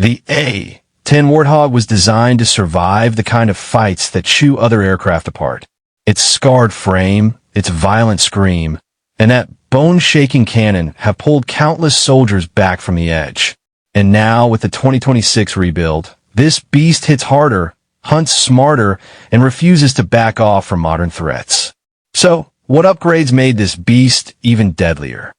The A-10 Warthog was designed to survive the kind of fights that chew other aircraft apart. Its scarred frame, its violent scream, and that bone-shaking cannon have pulled countless soldiers back from the edge. And now, with the 2026 rebuild, this beast hits harder, hunts smarter, and refuses to back off from modern threats. So, what upgrades made this beast even deadlier?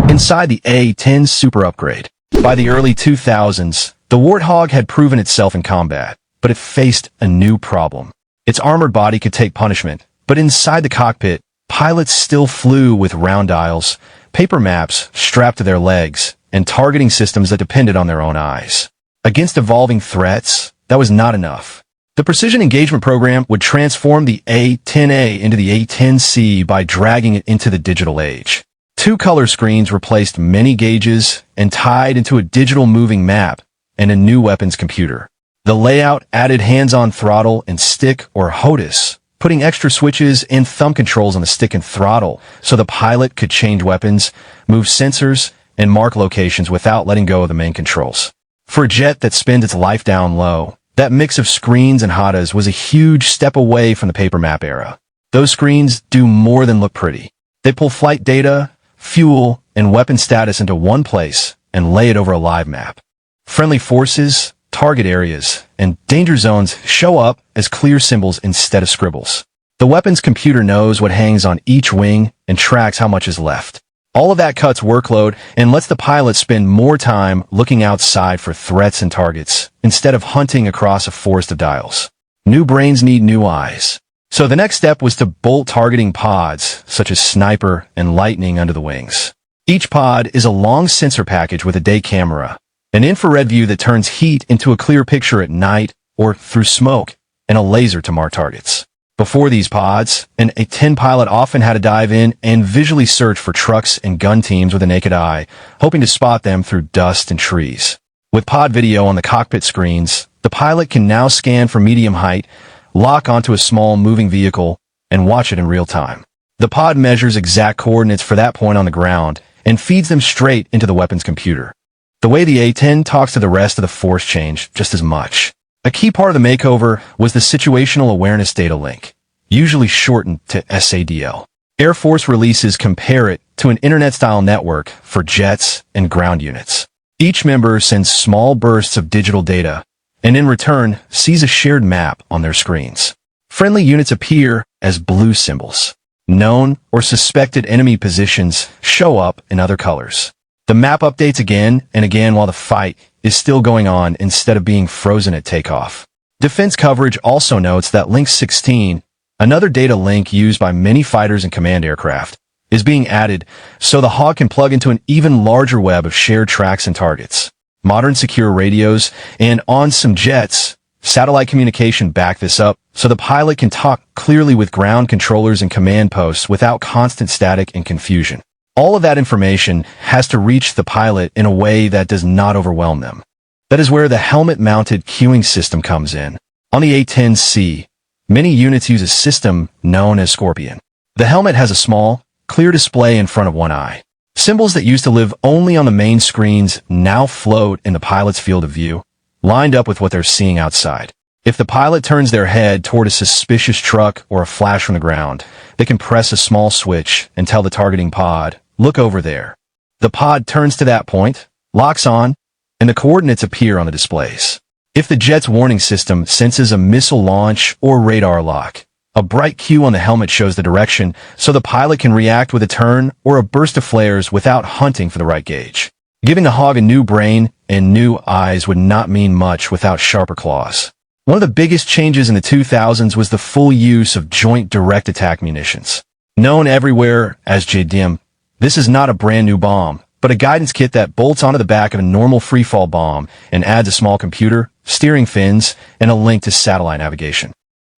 Inside the A-10 Super Upgrade. By the early 2000s, the Warthog had proven itself in combat, but it faced a new problem. Its armored body could take punishment, but inside the cockpit, pilots still flew with round dials, paper maps strapped to their legs, and targeting systems that depended on their own eyes. Against evolving threats, that was not enough. The Precision Engagement Program would transform the A-10A into the A-10C by dragging it into the digital age. Two color screens replaced many gauges and tied into a digital moving map and a new weapons computer. The layout added hands-on throttle and stick or HOTAS, putting extra switches and thumb controls on the stick and throttle so the pilot could change weapons, move sensors, and mark locations without letting go of the main controls. For a jet that spends its life down low, that mix of screens and HOTAS was a huge step away from the paper map era. Those screens do more than look pretty. They pull flight data, fuel, and weapon status into one place and lay it over a live map. Friendly forces, target areas, and danger zones show up as clear symbols instead of scribbles. The weapons computer knows what hangs on each wing and tracks how much is left. All of that cuts workload and lets the pilot spend more time looking outside for threats and targets instead of hunting across a forest of dials. New brains need new eyes. So the next step was to bolt targeting pods, such as Sniper and Lightning, under the wings. Each pod is a long sensor package with a day camera, an infrared view that turns heat into a clear picture at night or through smoke, and a laser to mark targets. Before these pods, an A-10 pilot often had to dive in and visually search for trucks and gun teams with a naked eye, hoping to spot them through dust and trees. With pod video on the cockpit screens, the pilot can now scan for medium height, lock onto a small moving vehicle, and watch it in real time. The pod measures exact coordinates for that point on the ground and feeds them straight into the weapons computer. The way the A-10 talks to the rest of the force changed just as much. A key part of the makeover was the Situational Awareness Data Link, usually shortened to SADL. Air Force releases compare it to an internet-style network for jets and ground units. Each member sends small bursts of digital data, and in return, sees a shared map on their screens. Friendly units appear as blue symbols. Known or suspected enemy positions show up in other colors. The map updates again and again while the fight is still going on instead of being frozen at takeoff. Defense coverage also notes that Link 16, another data link used by many fighters and command aircraft, is being added so the Hawk can plug into an even larger web of shared tracks and targets. Modern secure radios, and on some jets, satellite communication back this up so the pilot can talk clearly with ground controllers and command posts without constant static and confusion. All of that information has to reach the pilot in a way that does not overwhelm them. That is where the helmet-mounted queuing system comes in. On the A-10C, many units use a system known as Scorpion. The helmet has a small, clear display in front of one eye. Symbols that used to live only on the main screens now float in the pilot's field of view, lined up with what they're seeing outside. If the pilot turns their head toward a suspicious truck or a flash from the ground, they can press a small switch and tell the targeting pod, "Look over there." The pod turns to that point, locks on, and the coordinates appear on the displays. If the jet's warning system senses a missile launch or radar lock, a bright cue on the helmet shows the direction so the pilot can react with a turn or a burst of flares without hunting for the right gauge. Giving the Hog a new brain and new eyes would not mean much without sharper claws. One of the biggest changes in the 2000s was the full use of Joint Direct Attack munitions. Known everywhere as JDIM, this is not a brand new bomb, but a guidance kit that bolts onto the back of a normal freefall bomb and adds a small computer, steering fins, and a link to satellite navigation.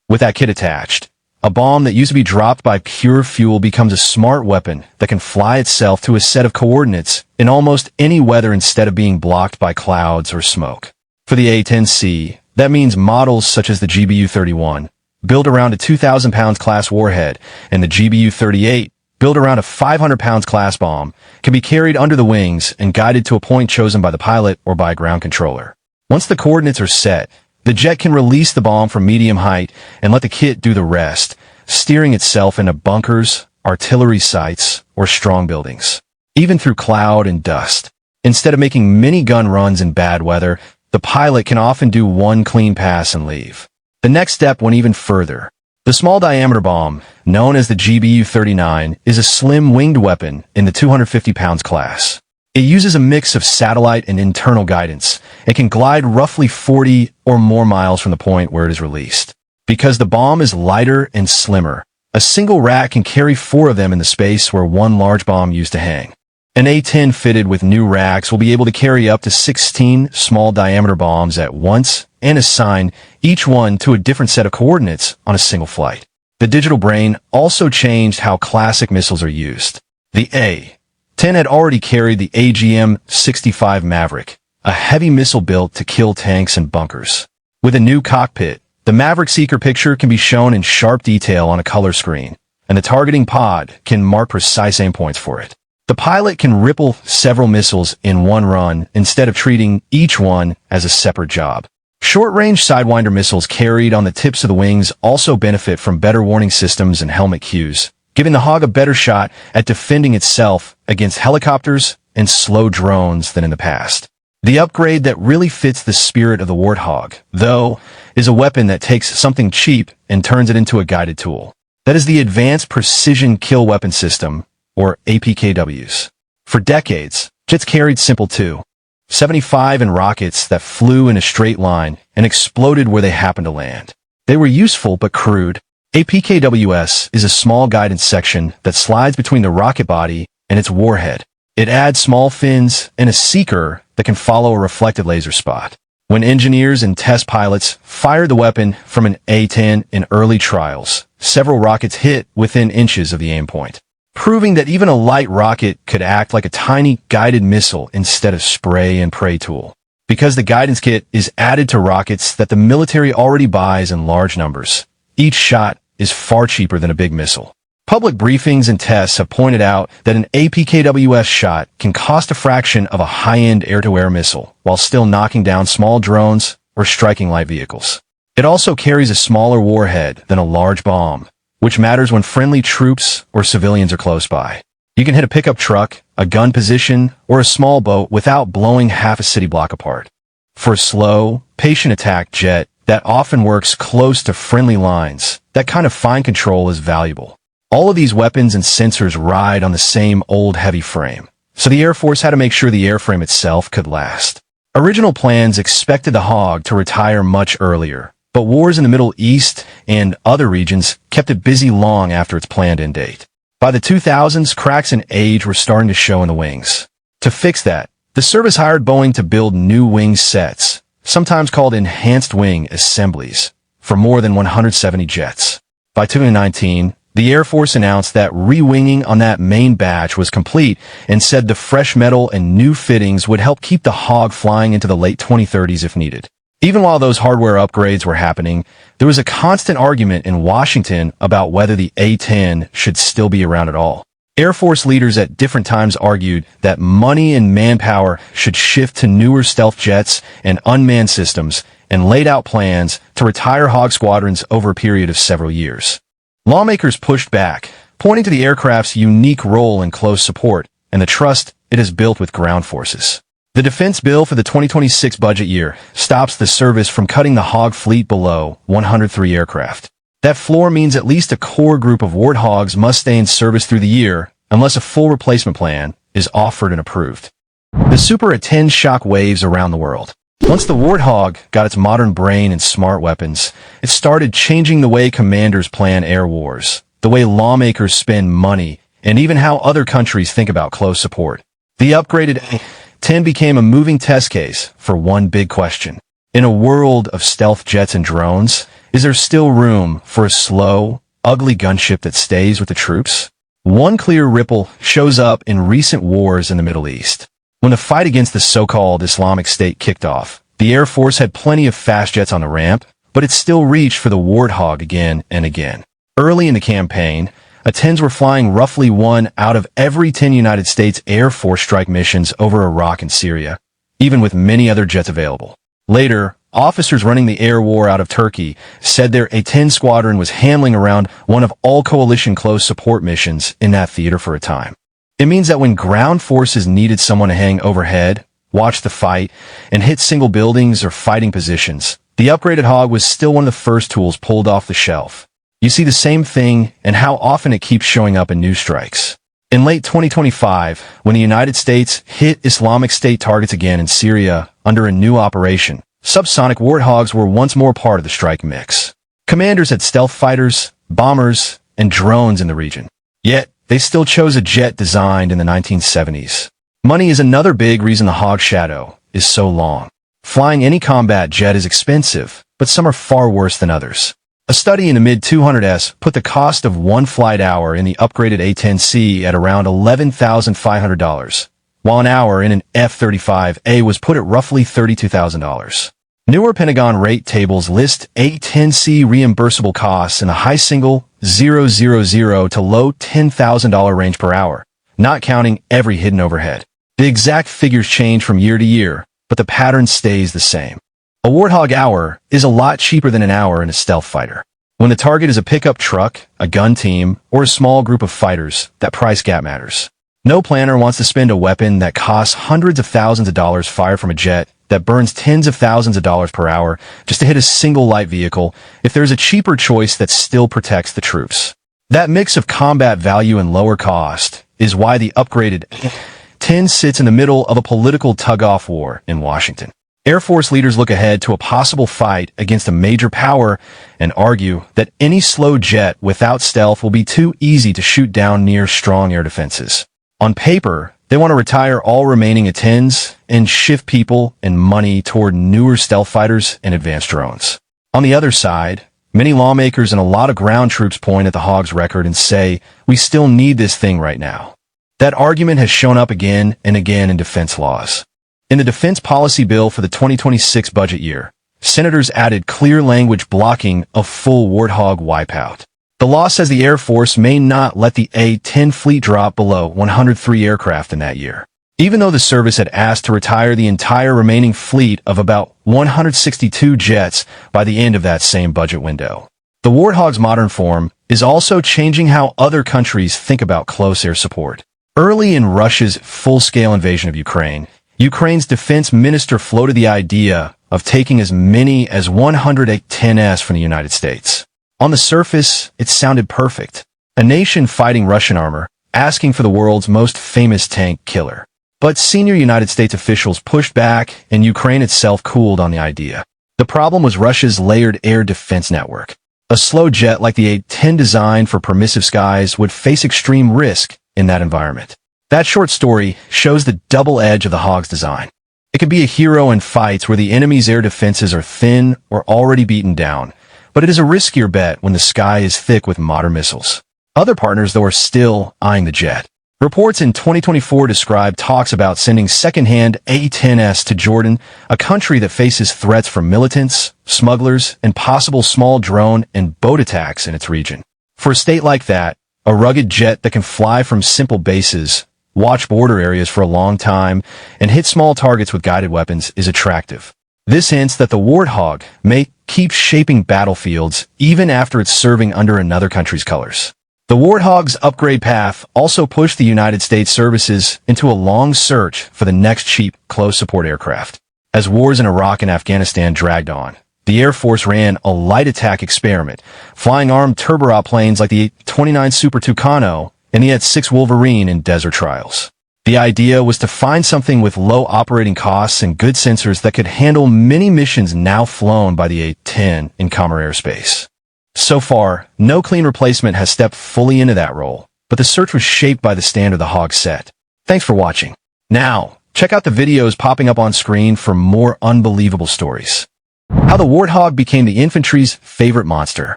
With that kit attached, a bomb that used to be dropped by pure fuel becomes a smart weapon that can fly itself to a set of coordinates in almost any weather instead of being blocked by clouds or smoke. For the A-10C, that means models such as the GBU-31, built around a 2,000 pounds class warhead, and the GBU-38, built around a 500 pounds class bomb, can be carried under the wings and guided to a point chosen by the pilot or by a ground controller. Once the coordinates are set, the jet can release the bomb from medium height and let the kit do the rest, steering itself into bunkers, artillery sites, or strong buildings, even through cloud and dust. Instead of making many gun runs in bad weather, the pilot can often do one clean pass and leave. The next step went even further. The small diameter bomb, known as the GBU-39, is a slim winged weapon in the 250 pounds class. It uses a mix of satellite and internal guidance and can glide roughly 40 or more miles from the point where it is released. Because the bomb is lighter and slimmer, a single rack can carry 4 of them in the space where one large bomb used to hang. An A-10 fitted with new racks will be able to carry up to 16 small diameter bombs at once and assign each one to a different set of coordinates on a single flight. The digital brain also changed how classic missiles are used. The A-10 had already carried the AGM-65 Maverick, a heavy missile built to kill tanks and bunkers. With a new cockpit, the Maverick Seeker picture can be shown in sharp detail on a color screen, and the targeting pod can mark precise aim points for it. The pilot can ripple several missiles in one run instead of treating each one as a separate job. Short-range Sidewinder missiles carried on the tips of the wings also benefit from better warning systems and helmet cues, giving the Hog a better shot at defending itself against helicopters and slow drones than in the past. The upgrade that really fits the spirit of the Warthog, though, is a weapon that takes something cheap and turns it into a guided tool. That is the Advanced Precision Kill Weapon System, or APKWs. For decades, jets carried simple Tu-75 and rockets that flew in a straight line and exploded where they happened to land. They were useful but crude. APKWS is a small guidance section that slides between the rocket body and its warhead. It adds small fins and a seeker that can follow a reflected laser spot. When engineers and test pilots fired the weapon from an A-10 in early trials, several rockets hit within inches of the aim point, proving that even a light rocket could act like a tiny guided missile instead of spray and pray tool. Because the guidance kit is added to rockets that the military already buys in large numbers, each shot is far cheaper than a big missile. Public briefings and tests have pointed out that an APKWS shot can cost a fraction of a high-end air-to-air missile while still knocking down small drones or striking light vehicles. It also carries a smaller warhead than a large bomb, which matters when friendly troops or civilians are close by. You can hit a pickup truck, a gun position, or a small boat without blowing half a city block apart. For a slow, patient attack jet that often works close to friendly lines, that kind of fine control is valuable. All of these weapons and sensors ride on the same old heavy frame, so the Air Force had to make sure the airframe itself could last. Original plans expected the Hog to retire much earlier, but wars in the Middle East and other regions kept it busy long after its planned end date. By the 2000s, cracks in age were starting to show in the wings. To fix that, the service hired Boeing to build new wing sets, sometimes called enhanced wing assemblies, for more than 170 jets. By 2019, the Air Force announced that re-winging on that main batch was complete and said the fresh metal and new fittings would help keep the Hog flying into the late 2030s if needed. Even while those hardware upgrades were happening, there was a constant argument in Washington about whether the A-10 should still be around at all. Air Force leaders at different times argued that money and manpower should shift to newer stealth jets and unmanned systems and laid out plans to retire Hog squadrons over a period of several years. Lawmakers pushed back, pointing to the aircraft's unique role in close support and the trust it has built with ground forces. The defense bill for the 2026 budget year stops the service from cutting the Hog fleet below 103 aircraft. That floor means at least a core group of Warthogs must stay in service through the year unless a full replacement plan is offered and approved. The Super A-10 shock waves around the world. Once the Warthog got its modern brain and smart weapons, it started changing the way commanders plan air wars, the way lawmakers spend money, and even how other countries think about close support. The upgraded A-10 became a moving test case for one big question. In a world of stealth jets and drones, is there still room for a slow, ugly gunship that stays with the troops? One clear ripple shows up in recent wars in the Middle East. When the fight against the so-called Islamic State kicked off, the Air Force had plenty of fast jets on the ramp, but it still reached for the Warthog again and again. Early in the campaign, A-tens were flying roughly 1 out of every 10 United States Air Force strike missions over Iraq and Syria, even with many other jets available. Later, officers running the air war out of Turkey said their A-10 squadron was handling around one of all coalition close support missions in that theater for a time. It means that when ground forces needed someone to hang overhead, watch the fight, and hit single buildings or fighting positions, the upgraded Hog was still one of the first tools pulled off the shelf. You see the same thing and how often it keeps showing up in new strikes. In late 2025, when the United States hit Islamic State targets again in Syria under a new operation, subsonic Warthogs were once more part of the strike mix. Commanders had stealth fighters, bombers, and drones in the region. Yet, they still chose a jet designed in the 1970s. Money is another big reason the Hog shadow is so long. Flying any combat jet is expensive, but some are far worse than others. A study in the mid-200s put the cost of one flight hour in the upgraded A-10C at around $11,500, while an hour in an F-35A was put at roughly $32,000. Newer Pentagon rate tables list A-10C reimbursable costs in the high single $000 to low $10,000 range per hour, not counting every hidden overhead. The exact figures change from year to year, but the pattern stays the same. A Warthog hour is a lot cheaper than an hour in a stealth fighter. When the target is a pickup truck, a gun team, or a small group of fighters, that price gap matters. No planner wants to spend a weapon that costs hundreds of thousands of dollars fired from a jet that burns tens of thousands of dollars per hour just to hit a single light vehicle if there's a cheaper choice that still protects the troops. That mix of combat value and lower cost is why the upgraded A-10 sits in the middle of a political tug-off war in Washington. Air Force leaders look ahead to a possible fight against a major power and argue that any slow jet without stealth will be too easy to shoot down near strong air defenses. On paper, they want to retire all remaining A-10s and shift people and money toward newer stealth fighters and advanced drones. On the other side, many lawmakers and a lot of ground troops point at the Hog's record and say, we still need this thing right now. That argument has shown up again and again in defense laws. In the defense policy bill for the 2026 budget year, senators added clear language blocking a full Warthog wipeout. The law says the Air Force may not let the A-10 fleet drop below 103 aircraft in that year, even though the service had asked to retire the entire remaining fleet of about 162 jets by the end of that same budget window. The Warthog's modern form is also changing how other countries think about close air support. Early in Russia's full-scale invasion of Ukraine, Ukraine's defense minister floated the idea of taking as many as 100 A-10s from the United States. On the surface, it sounded perfect. A nation fighting Russian armor, asking for the world's most famous tank killer. But senior United States officials pushed back, and Ukraine itself cooled on the idea. The problem was Russia's layered air defense network. A slow jet like the A-10 designed for permissive skies would face extreme risk in that environment. That short story shows the double edge of the Hog's design. It can be a hero in fights where the enemy's air defenses are thin or already beaten down, but it is a riskier bet when the sky is thick with modern missiles. Other partners, though, are still eyeing the jet. Reports in 2024 describe talks about sending second-hand A-10s to Jordan, a country that faces threats from militants, smugglers, and possible small drone and boat attacks in its region. For a state like that, a rugged jet that can fly from simple bases, watch border areas for a long time, and hit small targets with guided weapons is attractive. This hints that the Warthog may keep shaping battlefields even after it's serving under another country's colors. The Warthog's upgrade path also pushed the United States services into a long search for the next cheap, close support aircraft. As wars in Iraq and Afghanistan dragged on, the Air Force ran a light attack experiment, flying armed turboprop planes like the A-29 Super Tucano and the A-6 Wolverine in desert trials. The idea was to find something with low operating costs and good sensors that could handle many missions now flown by the A-10 in calmer airspace. So far, no clean replacement has stepped fully into that role, but the search was shaped by the standard the Hog set. Thanks for watching. Now, check out the videos popping up on screen for more unbelievable stories. How the Warthog became the infantry's favorite monster.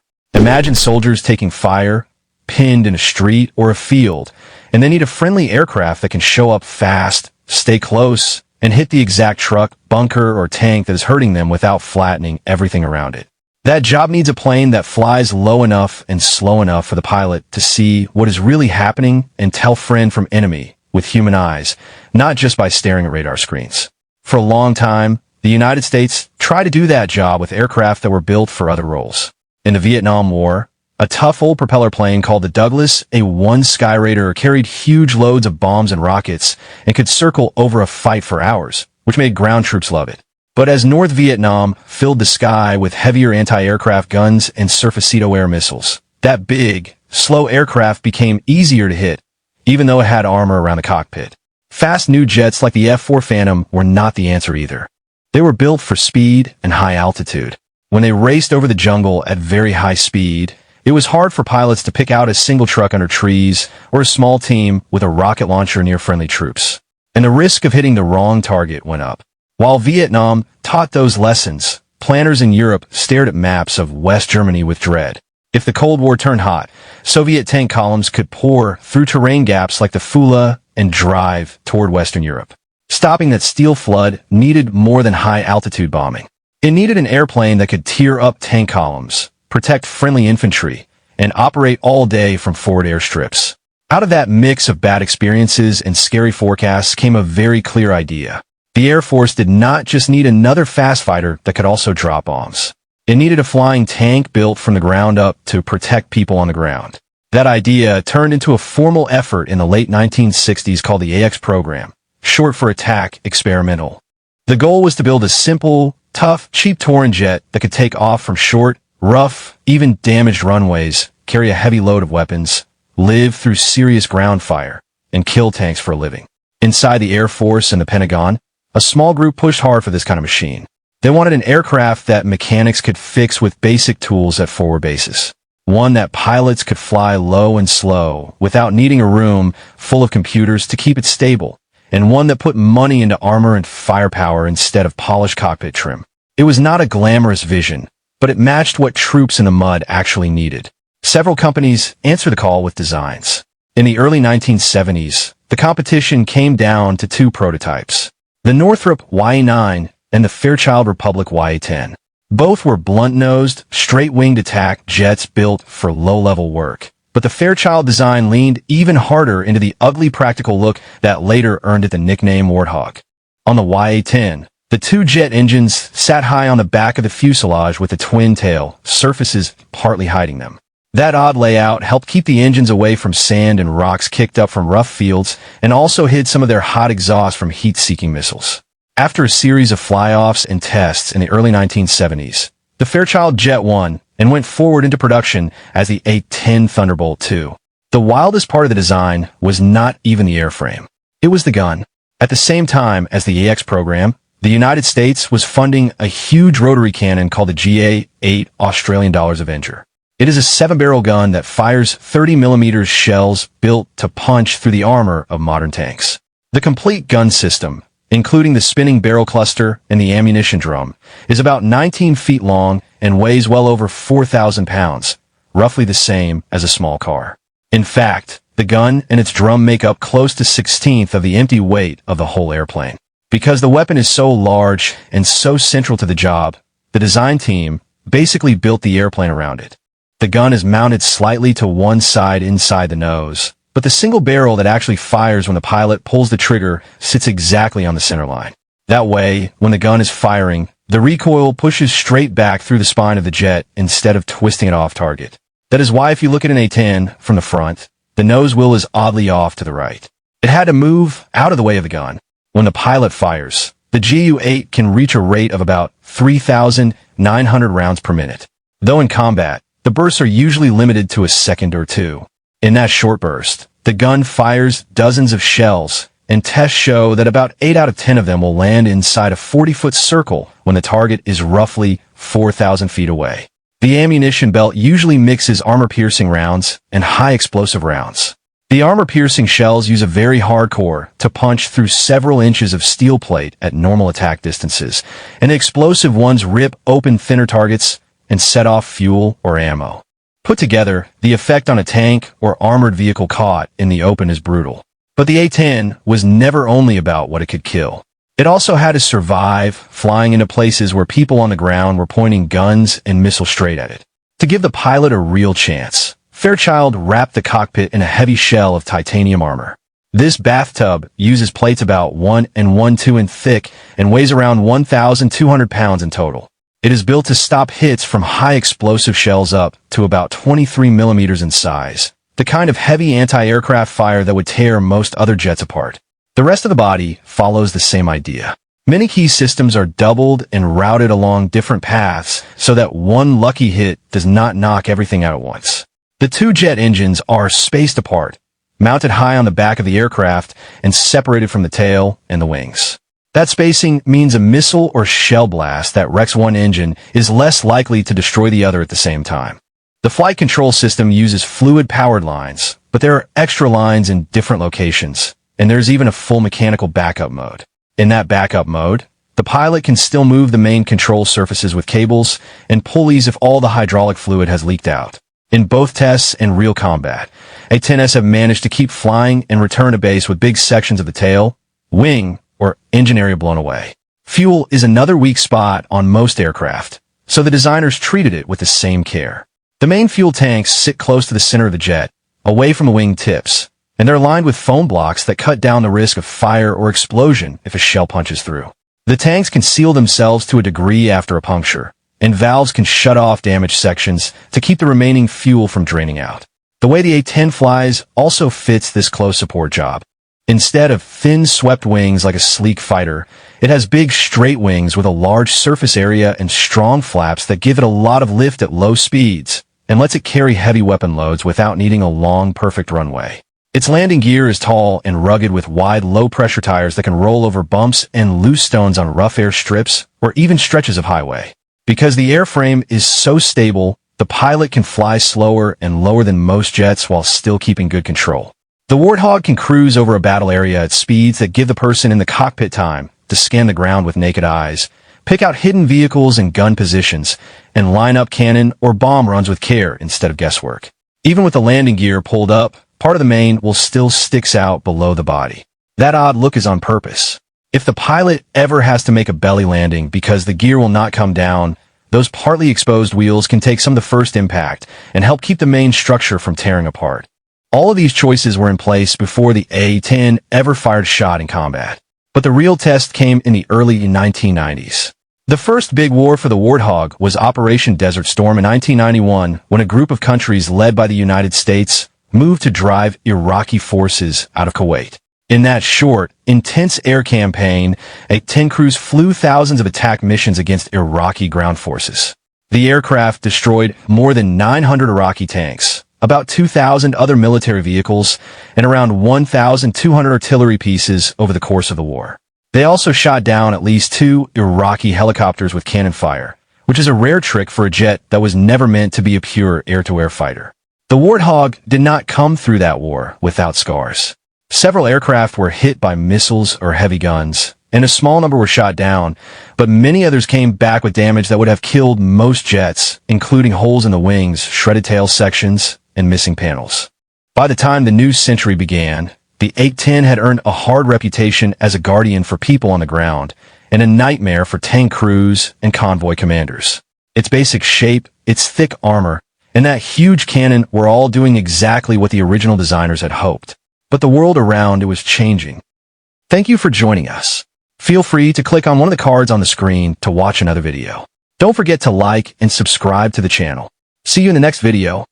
Imagine soldiers taking fire, pinned in a street or a field, and they need a friendly aircraft that can show up fast, stay close, and hit the exact truck, bunker, or tank that is hurting them without flattening everything around it. That job needs a plane that flies low enough and slow enough for the pilot to see what is really happening and tell friend from enemy with human eyes, not just by staring at radar screens. For a long time, the United States tried to do that job with aircraft that were built for other roles. In the Vietnam War, a tough old propeller plane called the Douglas A-1 Skyraider carried huge loads of bombs and rockets and could circle over a fight for hours, which made ground troops love it. But as North Vietnam filled the sky with heavier anti-aircraft guns and surface-to-air missiles, that big, slow aircraft became easier to hit, even though it had armor around the cockpit. Fast new jets like the F-4 Phantom were not the answer either. They were built for speed and high altitude. When they raced over the jungle at very high speed, it was hard for pilots to pick out a single truck under trees or a small team with a rocket launcher near friendly troops. And the risk of hitting the wrong target went up. While Vietnam taught those lessons, planners in Europe stared at maps of West Germany with dread. If the Cold War turned hot, Soviet tank columns could pour through terrain gaps like the Fula and drive toward Western Europe. Stopping that steel flood needed more than high-altitude bombing. It needed an airplane that could tear up tank columns, protect friendly infantry, and operate all day from forward airstrips. Out of that mix of bad experiences and scary forecasts came a very clear idea. The Air Force did not just need another fast fighter that could also drop bombs. It needed a flying tank built from the ground up to protect people on the ground. That idea turned into a formal effort in the late 1960s called the AX program, short for Attack Experimental. The goal was to build a simple, tough, cheap touring jet that could take off from short, rough, even damaged runways, carry a heavy load of weapons, live through serious ground fire, and kill tanks for a living. Inside the Air Force and the Pentagon, a small group pushed hard for this kind of machine. They wanted an aircraft that mechanics could fix with basic tools at forward bases. One that pilots could fly low and slow without needing a room full of computers to keep it stable. And one that put money into armor and firepower instead of polished cockpit trim. It was not a glamorous vision, but it matched what troops in the mud actually needed. Several companies answered the call with designs. In the early 1970s, the competition came down to two prototypes. The Northrop YA-9 and the Fairchild Republic YA-10. Both were blunt-nosed, straight-winged attack jets built for low-level work. But the Fairchild design leaned even harder into the ugly practical look that later earned it the nickname Warthog. On the YA-10, the two jet engines sat high on the back of the fuselage with a twin tail, surfaces partly hiding them. That odd layout helped keep the engines away from sand and rocks kicked up from rough fields and also hid some of their hot exhaust from heat-seeking missiles. After a series of fly-offs and tests in the early 1970s, the Fairchild jet won and went forward into production as the A-10 Thunderbolt II. The wildest part of the design was not even the airframe. It was the gun. At the same time as the AX program, the United States was funding a huge rotary cannon called the GA-8 Australian dollars Avenger. It is a 7-barrel gun that fires 30mm shells built to punch through the armor of modern tanks. The complete gun system, including the spinning barrel cluster and the ammunition drum, is about 19 feet long and weighs well over 4,000 pounds, roughly the same as a small car. In fact, the gun and its drum make up close to 1/16 of the empty weight of the whole airplane. Because the weapon is so large and so central to the job, the design team basically built the airplane around it. The gun is mounted slightly to one side inside the nose, but the single barrel that actually fires when the pilot pulls the trigger sits exactly on the center line. That way, when the gun is firing, the recoil pushes straight back through the spine of the jet instead of twisting it off target. That is why if you look at an A-10 from the front, the nose wheel is oddly off to the right. It had to move out of the way of the gun. When the pilot fires, the GU-8 can reach a rate of about 3,900 rounds per minute. Though in combat, the bursts are usually limited to a second or two. In that short burst, the gun fires dozens of shells, and tests show that about 8 out of 10 of them will land inside a 40-foot circle when the target is roughly 4,000 feet away. The ammunition belt usually mixes armor-piercing rounds and high-explosive rounds. The armor-piercing shells use a very hard core to punch through several inches of steel plate at normal attack distances, and the explosive ones rip open thinner targets and set off fuel or ammo. Put together, the effect on a tank or armored vehicle caught in the open is brutal. But the A-10 was never only about what it could kill. It also had to survive, flying into places where people on the ground were pointing guns and missiles straight at it. To give the pilot a real chance, Fairchild wrapped the cockpit in a heavy shell of titanium armor. This bathtub uses plates about 1 1/2 inch thick and weighs around 1,200 pounds in total. It is built to stop hits from high explosive shells up to about 23 millimeters in size, the kind of heavy anti-aircraft fire that would tear most other jets apart. The rest of the body follows the same idea. Many key systems are doubled and routed along different paths so that one lucky hit does not knock everything out at once. The two jet engines are spaced apart, mounted high on the back of the aircraft and separated from the tail and the wings. That spacing means a missile or shell blast that wrecks one engine is less likely to destroy the other at the same time. The flight control system uses fluid-powered lines, but there are extra lines in different locations, and there's even a full mechanical backup mode. In that backup mode, the pilot can still move the main control surfaces with cables and pulleys if all the hydraulic fluid has leaked out. In both tests and real combat, A-10s have managed to keep flying and return to base with big sections of the tail, wing, or engine area blown away. Fuel is another weak spot on most aircraft, so the designers treated it with the same care. The main fuel tanks sit close to the center of the jet, away from the wing tips, and they're lined with foam blocks that cut down the risk of fire or explosion if a shell punches through. The tanks can seal themselves to a degree after a puncture, and valves can shut off damaged sections to keep the remaining fuel from draining out. The way the A-10 flies also fits this close support job. Instead of thin, swept wings like a sleek fighter, it has big, straight wings with a large surface area and strong flaps that give it a lot of lift at low speeds and lets it carry heavy weapon loads without needing a long, perfect runway. Its landing gear is tall and rugged with wide, low-pressure tires that can roll over bumps and loose stones on rough air strips or even stretches of highway. Because the airframe is so stable, the pilot can fly slower and lower than most jets while still keeping good control. The Warthog can cruise over a battle area at speeds that give the person in the cockpit time to scan the ground with naked eyes, pick out hidden vehicles and gun positions, and line up cannon or bomb runs with care instead of guesswork. Even with the landing gear pulled up, part of the main will still sticks out below the body. That odd look is on purpose. If the pilot ever has to make a belly landing because the gear will not come down, those partly exposed wheels can take some of the first impact and help keep the main structure from tearing apart. All of these choices were in place before the A-10 ever fired a shot in combat. But the real test came in the early 1990s. The first big war for the Warthog was Operation Desert Storm in 1991 when a group of countries led by the United States moved to drive Iraqi forces out of Kuwait. In that short, intense air campaign, A-10 crews flew thousands of attack missions against Iraqi ground forces. The aircraft destroyed more than 900 Iraqi tanks, about 2,000 other military vehicles, and around 1,200 artillery pieces over the course of the war. They also shot down at least 2 Iraqi helicopters with cannon fire, which is a rare trick for a jet that was never meant to be a pure air-to-air fighter. The Warthog did not come through that war without scars. Several aircraft were hit by missiles or heavy guns, and a small number were shot down, but many others came back with damage that would have killed most jets, including holes in the wings, shredded tail sections, and missing panels. By the time the new century began, the A-10 had earned a hard reputation as a guardian for people on the ground, and a nightmare for tank crews and convoy commanders. Its basic shape, its thick armor, and that huge cannon were all doing exactly what the original designers had hoped. But the world around it was changing. Thank you for joining us. Feel free to click on one of the cards on the screen to watch another video. Don't forget to like and subscribe to the channel. See you in the next video.